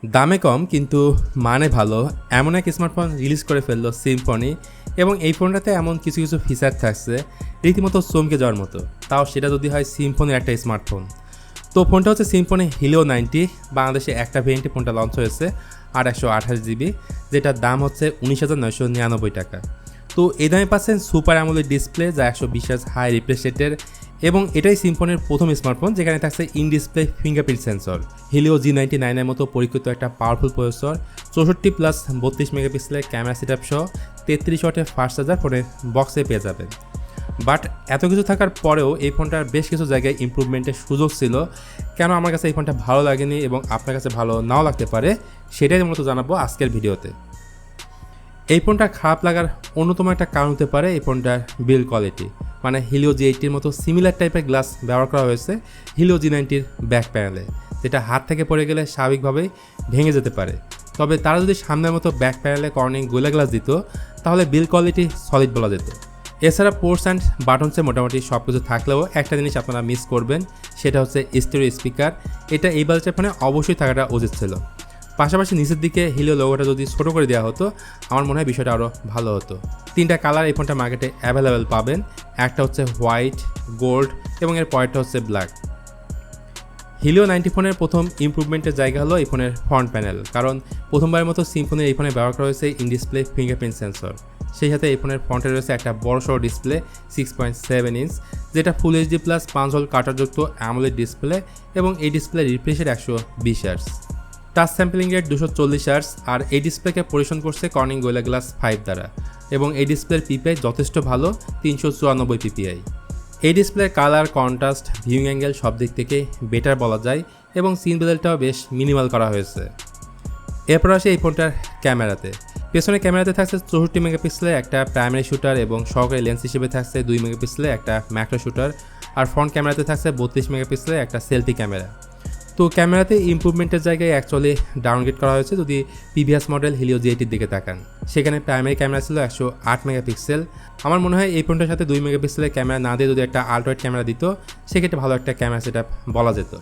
দামে কম কিন্তু মানে ভালো এমন এক স্মার্টফোন রিলিজ করে ফেললো সিম্ফনি এবং এই ফোনটাতে এমন কিছু কিছু ফিচার থাকছে রীতিমতো চমকে যাওয়ার মতো, তাও সেটা যদি হয় সিম্ফনির একটা স্মার্টফোন। তো ফোনটা হচ্ছে সিম্ফনি হিলিও 90। বাংলাদেশে একটা ভেরিয়েন্টে ফোনটা লঞ্চ হয়েছে 828 GB, যেটার দাম হচ্ছে 19,999 টাকা। তো এই দামে পাচ্ছেন সুপার অ্যামোলেড ডিসপ্লে যা 120 Hz হাই রিফ্রেশ রেটের, এবং এটাই সিম্ফনির প্রথম স্মার্টফোন যেখানে থাকছে in display fingerprint sensor. Helio G99 এর মতো পরীক্ষিত একটা পাওয়ারফুল প্রসেসর, 64+32 মেগাপিক্সেলের ক্যামেরা সেটআপ সহ 33 ওয়াটের ফাস্ট চার্জার ফোনের বক্সে পেয়ে যাবেন। বাট এত কিছু থাকার পরেও এই ফোনটার বেশ কিছু জায়গায় ইমপ্রুভমেন্টের সুযোগ ছিল। কেন আমার কাছে এই ফোনটা ভালো লাগেনি এবং আপনার কাছে ভালো নাও লাগতে পারে, সেটাই মূলত জানাবো আজকের ভিডিওতে। এই ফোনটা খারাপ লাগার অন্যতম একটা কারণ হতে পারে এই ফোনটার বিল্ড কোয়ালিটি। মানে হিলিও G80-র মতো সিমিলার টাইপের গ্লাস ব্যবহার করা হয়েছে হিলিও G90-র ব্যাক প্যানেলে, যেটা হাত থেকে পড়ে গেলে স্বাভাবিকভাবেই ভেঙে যেতে পারে। তবে তারা যদি সামনের মতো ব্যাক প্যানেলে কর্নিং গোলা গ্লাস দিত তাহলে বিল্ড কোয়ালিটি সলিড বলা যেত। এছাড়া পোর্টস অ্যান্ড বাটনসে মোটামুটি সব কিছু থাকলেও একটা জিনিস আপনারা মিস করবেন, সেটা হচ্ছে স্টেরিও স্পিকার। এটা এই বাজেটের ফোনে অবশ্যই থাকাটা উচিত ছিল। পাশাপাশি নিচের দিকে হিলিও লোগোটা যদি ছোটো করে দেওয়া হতো আমার মনে হয় বিষয়টা আরও ভালো হতো। 3টা কালার এই ফোনটা মার্কেটে অ্যাভেলেবেল পাবেন। একটা হচ্ছে হোয়াইট, গোল্ড এবং এর পরেরটা হচ্ছে ব্ল্যাক। হিলিও 90 ফোনের প্রথম ইমপ্রুভমেন্টের জায়গা হলো এই ফোনের ফ্রন্ট প্যানেল, কারণ প্রথমবারের মতো সিম্ফনির এই ফোনে ব্যবহার করা হয়েছে ইন ডিসপ্লে ফিঙ্গারপ্রিন্ট সেন্সর। সেই সাথে এই ফোনের ফ্রন্টে রয়েছে একটা বড়সড় ডিসপ্লে 6.7 ইঞ্চ, যেটা ফুল HD+ 5 ভোল্ট কাটারযুক্ত অ্যামোলেড ডিসপ্লে, এবং এই display refresh rate 120 Hz, touch sampling rate 240 Hz, আর এই ডিসপ্লেকে পরিবেশন করছে কর্নিং গোরিলা গ্লাস 5 দ্বারা, এবং এই ডিসপ্লের পিপিআই যথেষ্ট ভালো, 394 পিপিআই। এই ডিসপ্লের কালার, কন্ট্রাস্ট, ভিউইং অ্যাঙ্গেল সব দিক থেকে বেটার বলা যায়, এবং সিন বেজেলটাও বেশ মিনিমাল করা হয়েছে। এরপর আসে এই ফোনটার ক্যামেরাতে। পেছনের ক্যামেরাতে থাকছে 64 মেগাপিক্সেলের একটা প্রাইমারি শুটার এবং সহকারী লেন্স হিসেবে থাকছে 2 মেগাপিক্সেলের একটা ম্যাক্রো শুটার, আর ফ্রন্ট ক্যামেরাতে থাকছে 32 মেগাপিক্সেলের একটা সেলফি ক্যামেরা। তো ক্যামেরাতে ইমপ্রুভমেন্টের জায়গায় অ্যাকচুয়ালি ডাউনগ্রেড করা হয়েছে যদি প্রিভিয়াস মডেল হিলিও G80-র দিকে তাকান। সেখানে প্রাইমারি ক্যামেরা ছিল 108 মেগাপিক্সেল। আমার মনে হয় এই ফোনটার সাথে 2 মেগাপিক্সেলের ক্যামেরা না দিয়ে যদি একটা আল্ট্রাওয়াইড ক্যামেরা দিত সেক্ষেত্রে ভালো একটা ক্যামেরা সেটআপ বলা যেত।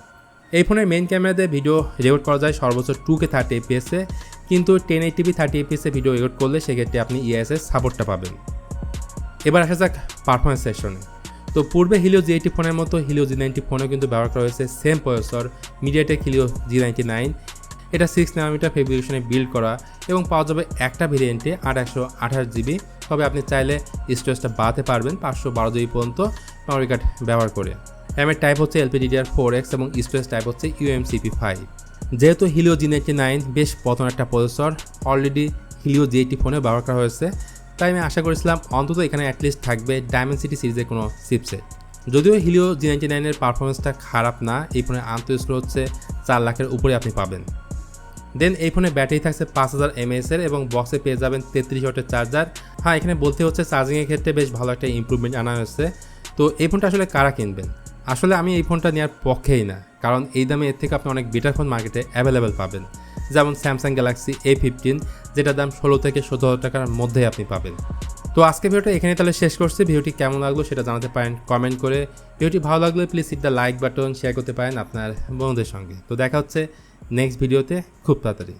এই ফোনের মেইন ক্যামেরাতে ভিডিও রেকর্ড করা যায় সর্বোচ্চ 2K 30 fps, কিন্তু 1080p 30 fps ভিডিও রেকর্ড করলে সেক্ষেত্রে আপনি EIS সাপোর্টটা পাবেন। এবার আসা যাক পারফরমেন্স সেকশনে। তো পূর্বে হিলিও G80 ফোনের মতো হিলিও G90 ফোনেও কিন্তু ব্যবহার করা হয়েছে same processor MediaTek Helio G99। এটা 6 নানোমিটার ফেব্রিকেশনে বিল্ড করা এবং পাওয়া যাবে একটা ভেরিয়েন্টে 828 GB। তবে আপনি চাইলে স্টোরেজটা বাড়াতে পারবেন 512 GB পর্যন্ত মেমরি কার্ড ব্যবহার করে। র্যামের টাইপ হচ্ছে LPDDR4X এবং স্টোরেজ টাইপ হচ্ছে UMCP5। যেহেতু হিলিও G99 বেশ পুরাতন একটা প্রসেসর, অলরেডি হিলিও G80 ফোনে ব্যবহার করা হয়েছে, তাই আমি আশা করেছিলাম অন্তত এখানে অ্যাটলিস্ট থাকবে ডায়মেনসিটি সিরিজের কোনো চিপসেট। যদিও হিলিও G99-এর পারফরমেন্সটা খারাপ না, এই ফোনের আন্তঃ স্লো হচ্ছে 4 লাখের উপরে আপনি পাবেন। দেন এই ফোনে ব্যাটারি থাকছে 5000 mAh এবং বক্সে পেয়ে যাবেন 33 ওয়াটের চার্জার। হ্যাঁ, এখানে বলতে হচ্ছে চার্জিংয়ের ক্ষেত্রে বেশ ভালো একটা ইমপ্রুভমেন্ট আনা হয়েছে। তো এই ফোনটা আসলে কারা কিনবেন? আসলে আমি এই ফোনটা নেওয়ার পক্ষেই না, কারণ এই দামে এর থেকে আপনি অনেক বেটার ফোন মার্কেটে অ্যাভেলেবেল পাবেন, যেমন স্যামসাং গ্যালাক্সি A15, যেটার দাম 16 থেকে 17 টাকার মধ্যেই আপনি পাবেন। তো আজকে ভিডিওটা এখানে তাহলে শেষ করছি। ভিডিওটি কেমন লাগলো সেটা জানাতে পারেন কমেন্ট করে। ভিডিওটি ভালো লাগলে please hit the like button, share করতে পারেন আপনার বন্ধুদের সঙ্গে। তো দেখা হচ্ছে নেক্সট ভিডিওতে খুব তাড়াতাড়ি।